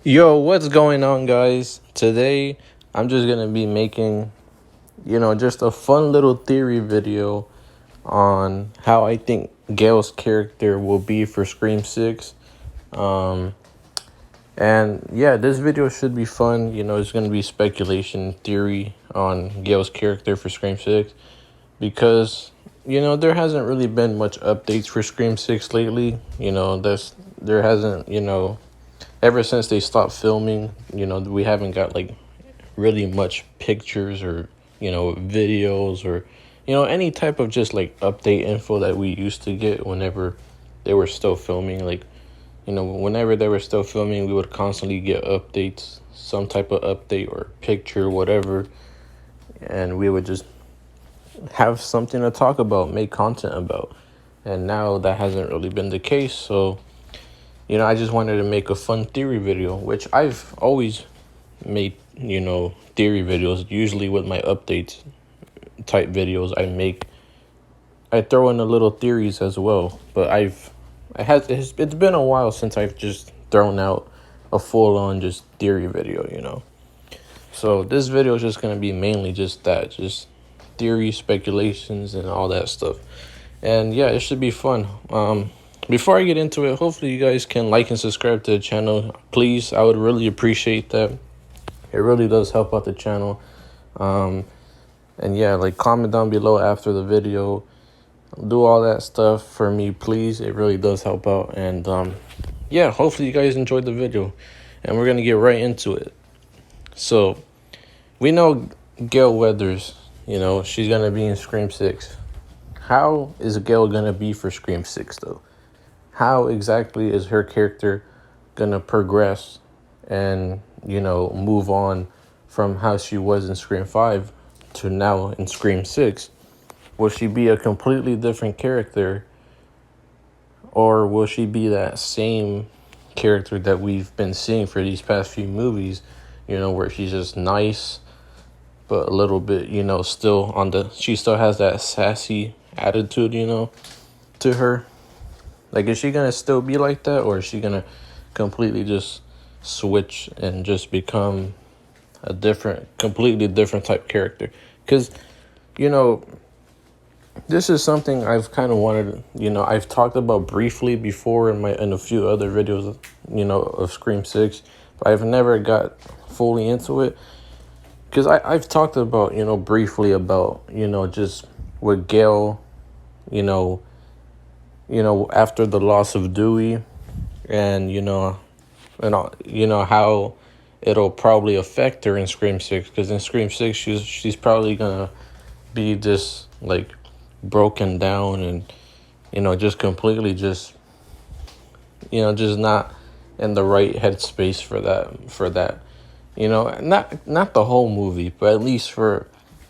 Yo, what's going on, guys? Today, I'm just gonna be making, just a fun little theory video on how I think Gale's character will be for Scream 6. Um, and yeah, this video should be fun. It's gonna be speculation theory on Gale's character for Scream 6 because, there hasn't really been much updates for Scream 6 lately. There hasn't, ever since they stopped filming, we haven't got like really much pictures or, videos or, any type of just like update info that we used to get whenever they were still filming. Like, whenever they were still filming, we would constantly get updates, some type of update or picture, whatever. And we would just have something to talk about, make content about. And now that hasn't really been the case. So, I just wanted to make a fun theory video, which I've always made, theory videos, usually with my updates type videos I throw in a little theories as well. But it's been a while since I've just thrown out a full on just theory video. So this video is just going to be mainly just that, just theory, speculations, and all that stuff. And yeah, it should be fun. Before I get into it, hopefully you guys can like and subscribe to the channel. Please, I would really appreciate that. It really does help out the channel. And yeah, like comment down below after the video. Do all that stuff for me, please. It really does help out. And yeah, hopefully you guys enjoyed the video. And we're going to get right into it. So, we know Gale Weathers, she's going to be in Scream 6. How is Gale going to be for Scream 6, though? How exactly is her character going to progress and, move on from how she was in Scream 5 to now in Scream 6? Will she be a completely different character? Or will she be that same character that we've been seeing for these past few movies, where she's just nice, but a little bit, she still has that sassy attitude, to her? Like, is she going to still be like that, or is she going to completely just switch and just become a completely different type character? Because, this is something I've kind of wanted, I've talked about briefly before in a few other videos, of Scream 6, but I've never got fully into it. Because I've talked about, briefly about, just with Gale, after the loss of Dewey, and how it'll probably affect her in Scream 6, because in Scream 6 she's probably gonna be just like broken down and just completely just not in the right headspace for that. Not the whole movie, but at least for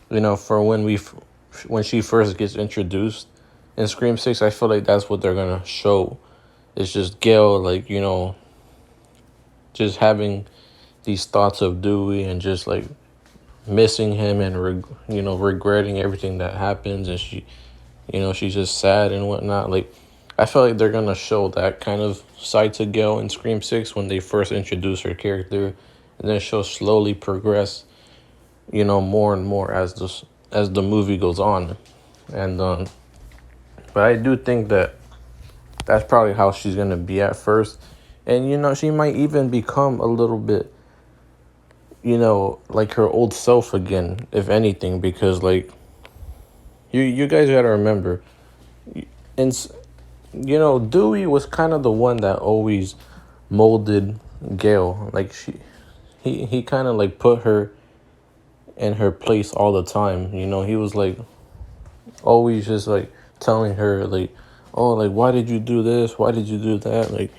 when she first gets introduced in Scream 6, I feel like that's what they're gonna show. It's just Gale, like, just having these thoughts of Dewey and just like missing him and regretting everything that happens, and she's just sad and whatnot. Like, I feel like they're gonna show that kind of side to Gale in Scream 6 when they first introduce her character, and then she'll slowly progress, more and more as the movie goes on. And but I do think that that's probably how she's gonna be at first. And she might even become a little bit, like her old self again, if anything, because like you guys gotta remember, and Dewey was kind of the one that always molded Gale. Like, he kind of like put her in her place all the time. He was like always just like telling her like, oh, like, why did you do this? Why did you do that? Like,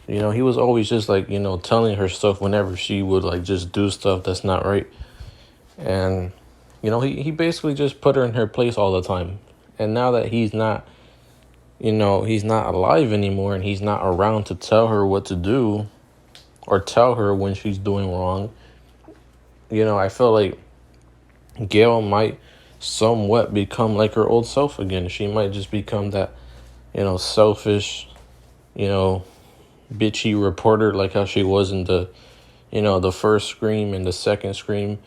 he was always just like, telling her stuff whenever she would like just do stuff that's not right. And, he basically just put her in her place all the time. And now that he's not alive anymore and he's not around to tell her what to do or tell her when she's doing wrong, I feel like Gale might somewhat become like her old self again. She might just become that, selfish, bitchy reporter like how she was in the, the first Scream and the second Scream.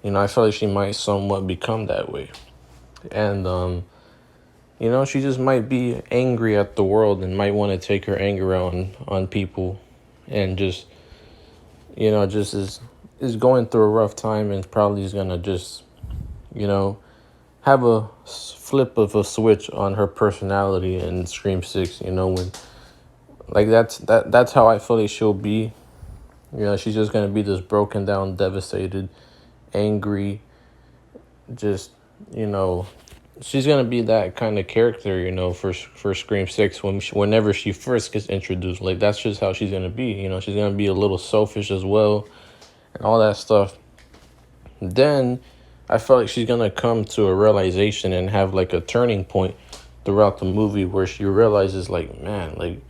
I feel like she might somewhat become that way. And, she just might be angry at the world and might want to take her anger out on people, and just, just is going through a rough time, and probably is going to just, have a flip of a switch on her personality in Scream 6, when, like, that's how I feel like she'll be. She's just going to be this broken down, devastated, angry, just, she's going to be that kind of character, for Scream 6 whenever she first gets introduced. Like, that's just how she's going to be. She's going to be a little selfish as well and all that stuff. Then I felt like she's going to come to a realization and have, like, a turning point throughout the movie where she realizes, like, man, like,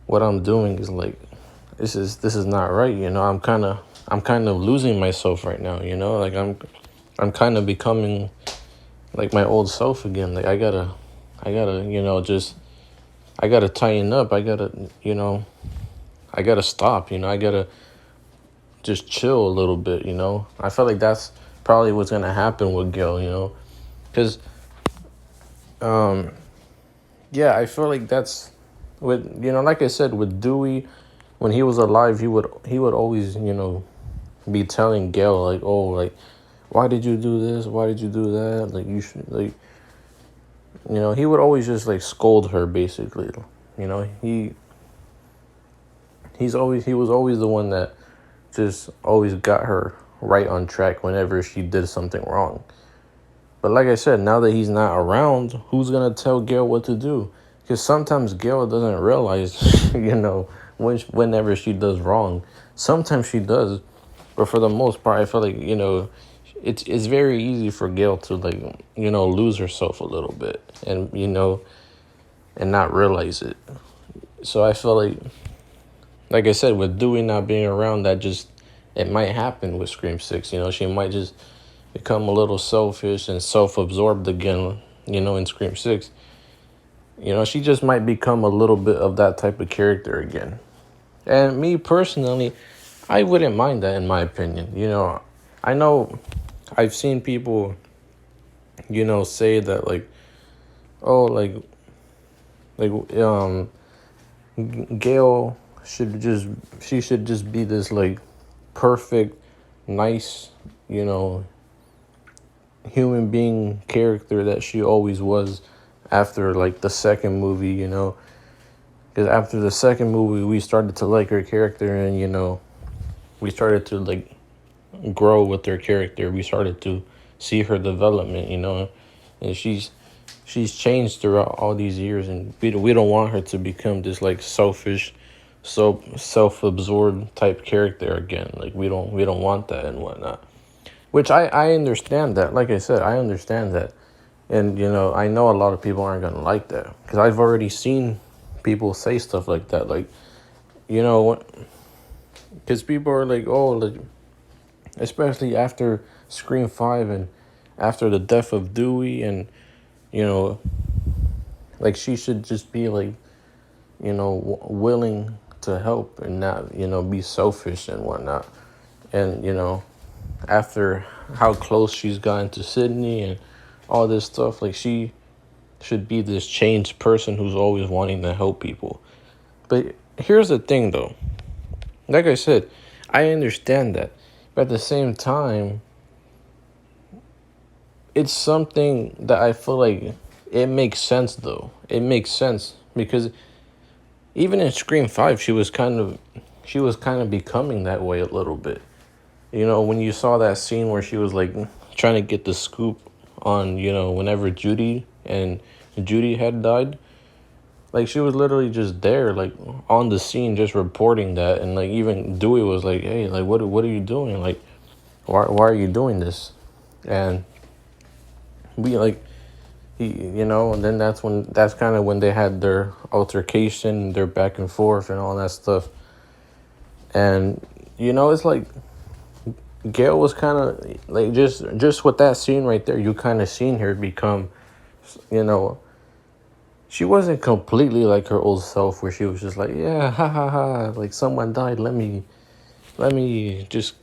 what I'm doing is, like, this is not right. I'm kind of losing myself right now. Like, I'm kind of becoming like my old self again. Like, I gotta, just, I gotta tighten up. I gotta stop. I gotta just chill a little bit. I feel like that's probably what's gonna happen with Gale. Because, yeah, I feel like that's with, like I said, with Dewey, when he was alive, he would always, be telling Gale, like, oh, like, why did you do this? Why did you do that? Like, you should, like, he would always just, like, scold her, basically. He was always the one that just always got her right on track whenever she did something wrong. But like I said, now that he's not around, who's gonna tell Gale what to do? Because sometimes Gale doesn't realize, whenever she does wrong. Sometimes she does, but for the most part, I feel like, it's very easy for Gale to, like, lose herself a little bit, and, and not realize it. So I feel like I said, with Dewey not being around, it might happen with Scream 6. She might just become a little selfish and self-absorbed again, in Scream 6. She just might become a little bit of that type of character again. And me personally, I wouldn't mind that, in my opinion. I know I've seen people, say that, like, oh, Gale she should just be this, like, perfect, nice, human being character that she always was after, like, the second movie, because after the second movie, we started to like her character, and, we started to, like, grow with her character. We started to see her development, and she's changed throughout all these years, and we don't want her to become this, like, selfish, so self-absorbed type character again. Like, we don't want that and whatnot. Which I understand that. Like I said, I understand that. And, I know a lot of people aren't going to like that. Because I've already seen people say stuff like that. Like, because people are like, oh, like, especially after Scream 5 and after the death of Dewey, and, like, she should just be, like, willing to help and not, be selfish and whatnot. And, after how close she's gotten to Sydney and all this stuff, like, she should be this changed person who's always wanting to help people. But here's the thing, though. Like I said, I understand that. But at the same time, it's something that I feel like it makes sense, though. It makes sense because even in Scream 5, she was kind of becoming that way a little bit. When you saw that scene where she was, like, trying to get the scoop on, whenever Judy had died, like, she was literally just there, like, on the scene, just reporting that. And, like, even Dewey was like, hey, like, what are you doing? Like, why are you doing this? And we, like, and then that's kind of when they had their altercation, their back and forth and all that stuff. And, it's like, Gale was kind of, like, just with that scene right there, you kind of seen her become, she wasn't completely like her old self where she was just like, yeah, ha ha ha, like someone died, let me just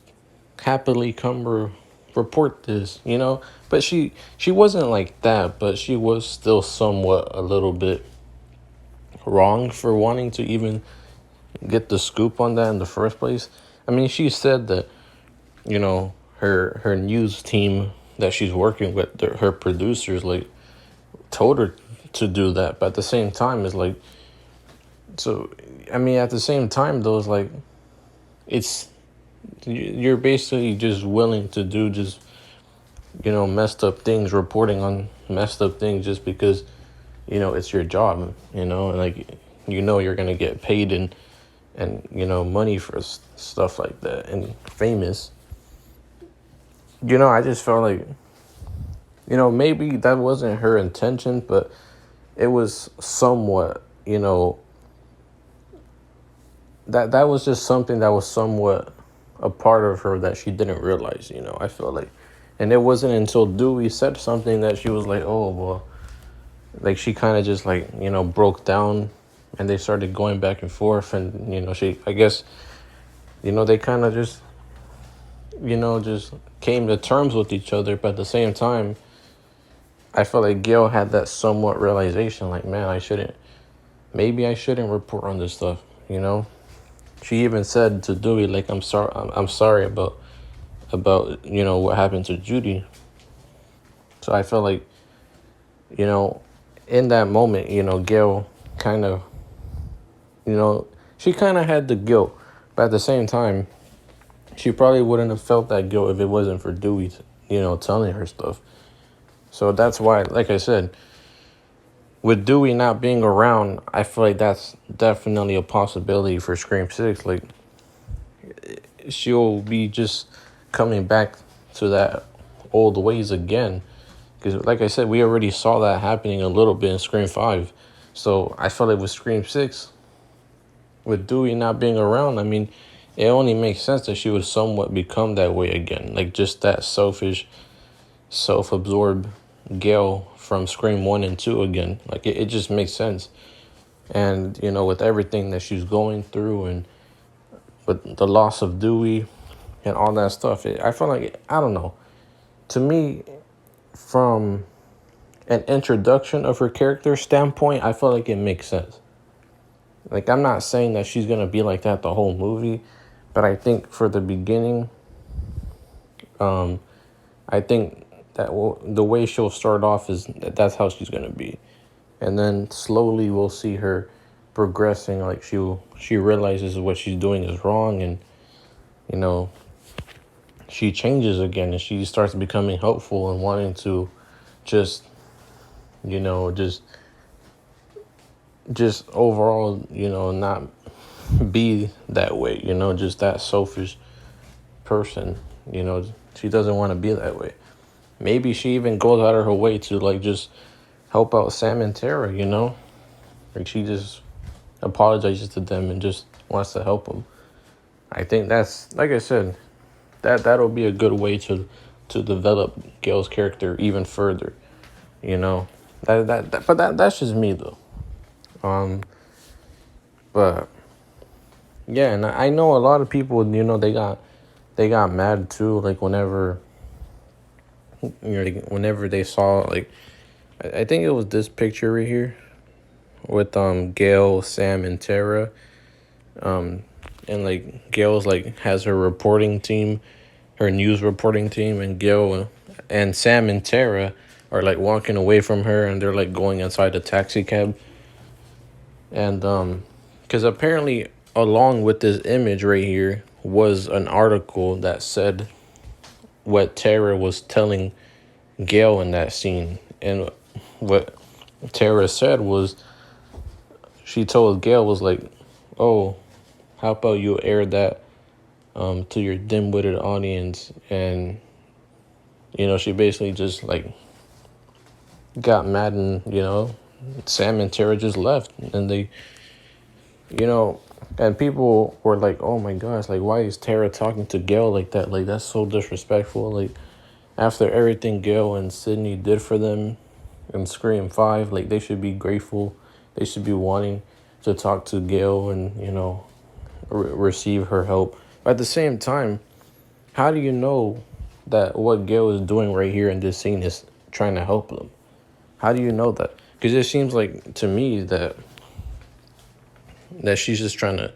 happily come report this, you know. But she wasn't like that, but she was still somewhat a little bit wrong for wanting to even get the scoop on that in the first place. I mean, she said that, you know, her news team that she's working with, her producers, like, told her to do that. But at the same time, it's like, so, I mean, at the same time, though, it's like, it's, you're basically just willing to do just, you know, messed up things, reporting on messed up things just because, you know, it's your job, you know, and like, you know, you're going to get paid and, you know, money for stuff like that and famous. You know, I just felt like, you know, maybe that wasn't her intention, but it was somewhat, you know, that was just something that was somewhat a part of her that she didn't realize, you know, I feel like. And it wasn't until Dewey said something that she was like, oh, well, like she kind of just like, you know, broke down and they started going back and forth. And, you know, I guess, you know, they kind of just, you know, just came to terms with each other. But at the same time, I felt like Gale had that somewhat realization, like, man, maybe I shouldn't report on this stuff, you know? She even said to Dewey, like, I'm sorry about, you know, what happened to Judy. So I felt like, you know, in that moment, you know, Gale kind of, you know, she kind of had the guilt. But at the same time, she probably wouldn't have felt that guilt if it wasn't for Dewey, you know, telling her stuff. So that's why, like I said, with Dewey not being around, I feel like that's definitely a possibility for Scream 6. Like, she'll be just coming back to that old ways again. Because, like I said, we already saw that happening a little bit in Scream 5. So I felt like with Scream 6, with Dewey not being around, I mean, it only makes sense that she would somewhat become that way again. Like, just that selfish, self-absorbed Gale from Scream 1 and 2 again. Like, it just makes sense. And, you know, with everything that she's going through and with the loss of Dewey and all that stuff, I feel like, I don't know. To me, from an introduction of her character standpoint, I feel like it makes sense. Like, I'm not saying that she's going to be like that the whole movie, but I think for the beginning, I think that the way she'll start off is that's how she's going to be. And then slowly we'll see her progressing. Like, she realizes what she's doing is wrong, and, you know, she changes again and she starts becoming helpful and wanting to just, you know, just overall, you know, not be that way, you know, just that selfish person, you know. She doesn't want to be that way. Maybe she even goes out of her way to, like, just help out Sam and Tara, you know. Like, she just apologizes to them and just wants to help them. I think that's, like I said, that'll be a good way to develop Gale's character even further, you know. That's just me though. But yeah, and I know a lot of people, you know, they got mad too, like whenever, you know, like, whenever they saw, like, I think it was this picture right here with Gale, Sam, and Tara, and like Gale's like has her reporting team, her news reporting team, and Gale and Sam and Tara are like walking away from her, and they're like going inside the taxi cab, and because apparently along with this image right here was an article that said what Tara was telling Gale in that scene. And what Tara said was, she told Gale was like, oh, how about you air that to your dim-witted audience? And, you know, she basically just like got mad, and, you know, Sam and Tara just left, and they, you know, and people were like, oh my gosh, like, why is Tara talking to Gale like that? Like, that's so disrespectful. Like, after everything Gale and Sydney did for them in Scream 5, like, they should be grateful they should be wanting to talk to Gale and, receive her help. But at the same time, how do you know that what Gale is doing right here in this scene is trying to help them? How do you know that? Because it seems like to me that she's just trying to,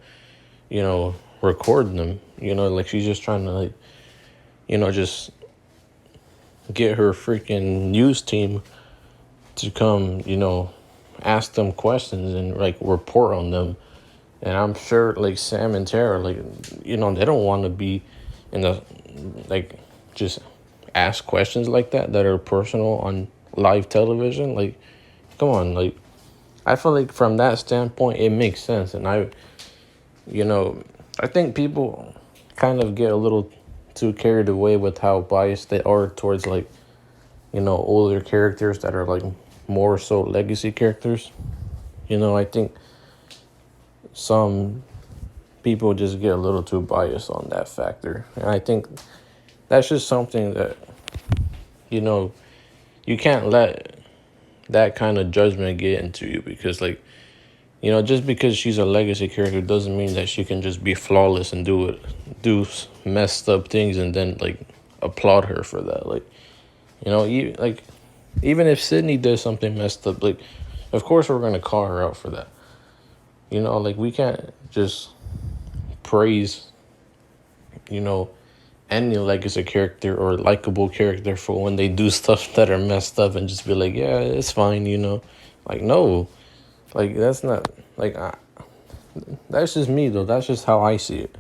record them. Like she's just trying to just get her freaking news team to come, ask them questions and like report on them. And I'm sure like Sam and Tara, like, they don't want to be in the, like, just ask questions like that are personal on live television. Like, come on, like, I feel like from that standpoint, it makes sense. And I think people kind of get a little too carried away with how biased they are towards like, older characters that are like more so legacy characters. I think some people just get a little too biased on that factor. And I think that's just something that, you can't let that kind of judgment get into you, because like, just because she's a legacy character doesn't mean that she can just be flawless and do messed up things and then like applaud her for that. Like, like even if Sydney does something messed up, like of course we're gonna call her out for that. Like we can't just praise, any legacy character or likable character for when they do stuff that are messed up and just be like, yeah, it's fine, Like, no, like that's not like that's just me though. That's just how I see it.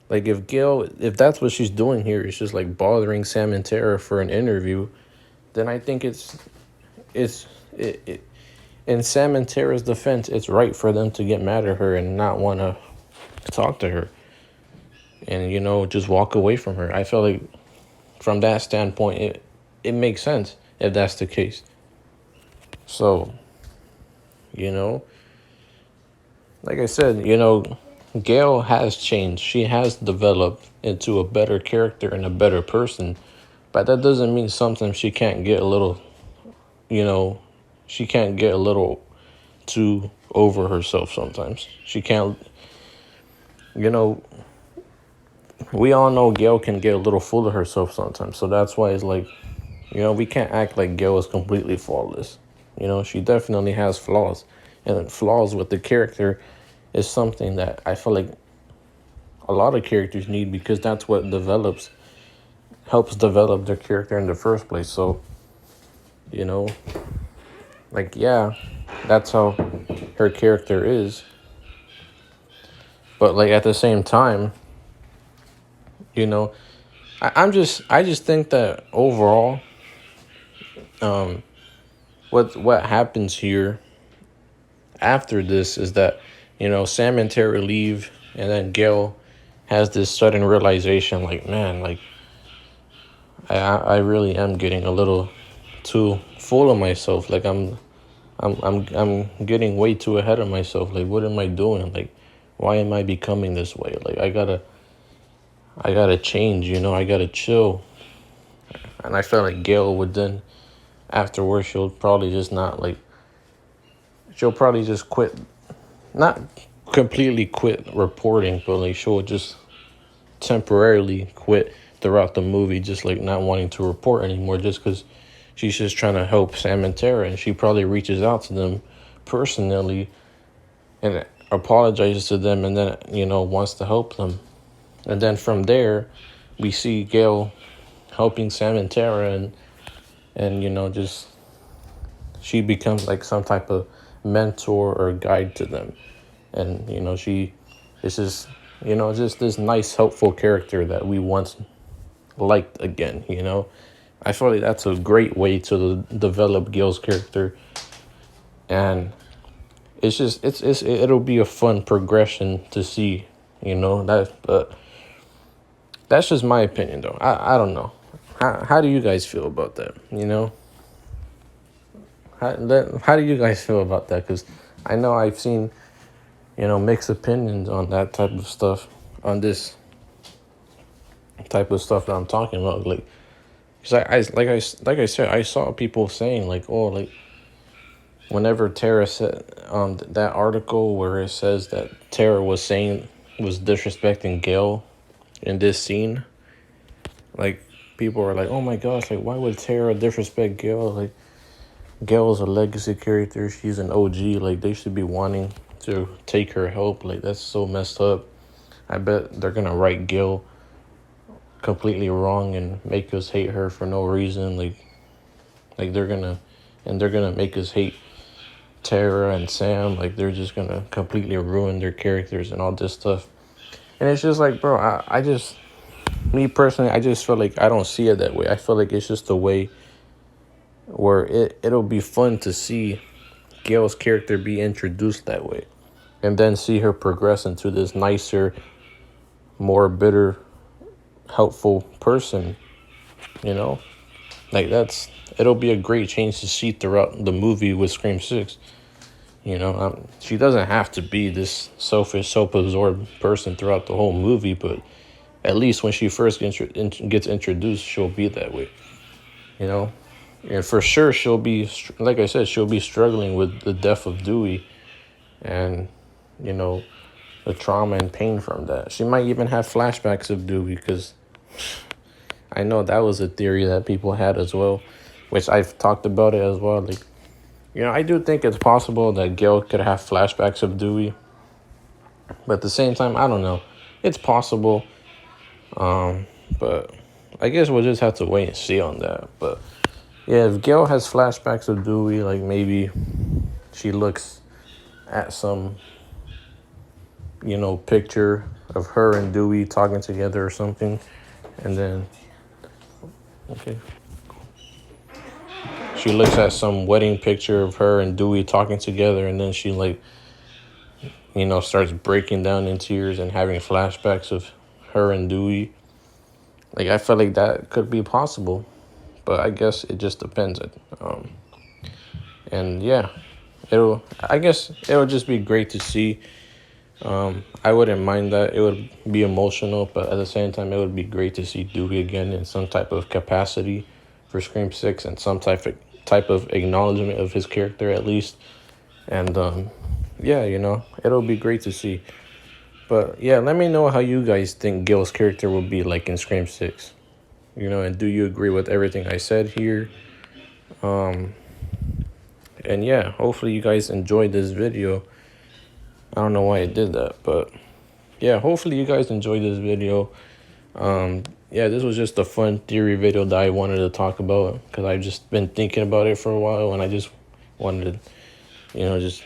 Like if that's what she's doing here, it's just like bothering Sam and Tara for an interview, then I think it in Sam and Tara's defense, it's right for them to get mad at her and not want to talk to her and, just walk away from her. I feel like from that standpoint, it makes sense if that's the case. So, like I said, Gale has changed. She has developed into a better character and a better person. But that doesn't mean sometimes she can't get a little, she can't get a little too over herself sometimes. She can't, we all know Gale can get a little full of herself sometimes. So that's why it's like, we can't act like Gale is completely flawless. She definitely has flaws. And flaws with the character is something that I feel like a lot of characters need, because that's what helps develop their character in the first place. So, like, yeah, that's how her character is. But like at the same time, I just think that overall, what happens here after this is that, Sam and Tara leave, and then Gale has this sudden realization, like, man, like, I really am getting a little too full of myself. Like, I'm getting way too ahead of myself. Like, what am I doing? Like, why am I becoming this way? Like, I gotta change, I gotta chill. And I felt like Gale would then, afterwards, she'll probably just quit, not completely quit reporting, but like she'll just temporarily quit throughout the movie, just like not wanting to report anymore, just because she's just trying to help Sam and Tara. And she probably reaches out to them personally and apologizes to them, and then, wants to help them. And then from there, we see Gale helping Sam and Tara, and just she becomes like some type of mentor or guide to them. And, she is just, just this nice, helpful character that we once liked again, I feel like that's a great way to develop Gale's character. And it'll be a fun progression to see, but that's just my opinion though. I don't know. How do you guys feel about that? How do you guys feel about that? Because I know I've seen, mixed opinions on that type of stuff, on this type of stuff that I'm talking about. Like, because I said, I saw people saying like, oh, like, whenever Tara said that article where it says that Tara was disrespecting Gale in this scene, like people are like, oh my gosh, like why would Tara disrespect Gale? Like Gale's a legacy character, she's an OG, like they should be wanting to take her help. Like that's so messed up. I bet they're gonna write Gale completely wrong and make us hate her for no reason. Like they're gonna make us hate Tara and Sam. Like they're just gonna completely ruin their characters and all this stuff. And it's just like, bro, I just, me personally, I just feel like I don't see it that way. I feel like it's just a way where it'll be fun to see Gale's character be introduced that way, and then see her progress into this nicer, more bitter, helpful person. You know, like it'll be a great change to see throughout the movie with Scream 6. You know, she doesn't have to be this selfish, self-absorbed person throughout the whole movie, but at least when she first gets introduced, she'll be that way. You know, and for sure she'll be, like I said, she'll be struggling with the death of Dewey, and you know, the trauma and pain from that. She might even have flashbacks of Dewey, because I know that was a theory that people had as well, which I've talked about it as well. Like, you know, I do think it's possible that Gale could have flashbacks of Dewey, but at the same time, I don't know. It's possible, but I guess we'll just have to wait and see on that. But yeah, if Gale has flashbacks of Dewey, like maybe she looks at some, you know, picture of her and Dewey talking together or something, and then, okay, she looks at some wedding picture of her and Dewey talking together, and then she, like, you know, starts breaking down in tears and having flashbacks of her and Dewey. Like, I feel like that could be possible, but I guess it just depends. And yeah, I guess it'll just be great to see. I wouldn't mind that. It would be emotional, but at the same time, it would be great to see Dewey again in some type of capacity for Scream 6, and some type of acknowledgement of his character at least. And yeah, you know, it'll be great to see. But yeah, let me know how you guys think Gale's character will be like in Scream 6. You know, and do you agree with everything I said here? And yeah, hopefully you guys enjoyed this video. I don't know why I did that, but yeah, hopefully you guys enjoyed this video. Yeah, this was just a fun theory video that I wanted to talk about, because I've just been thinking about it for a while, and I just wanted to, you know, just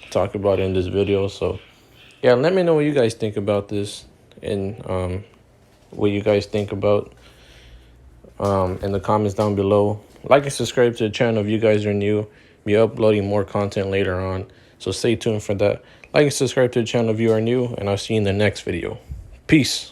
talk about it in this video. So yeah, let me know what you guys think about this, and what you guys think about in the comments down below. Like and subscribe to the channel if you guys are new. Be uploading more content later on, so stay tuned for that. Like and subscribe to the channel if you are new, and I'll see you in the next video. Peace.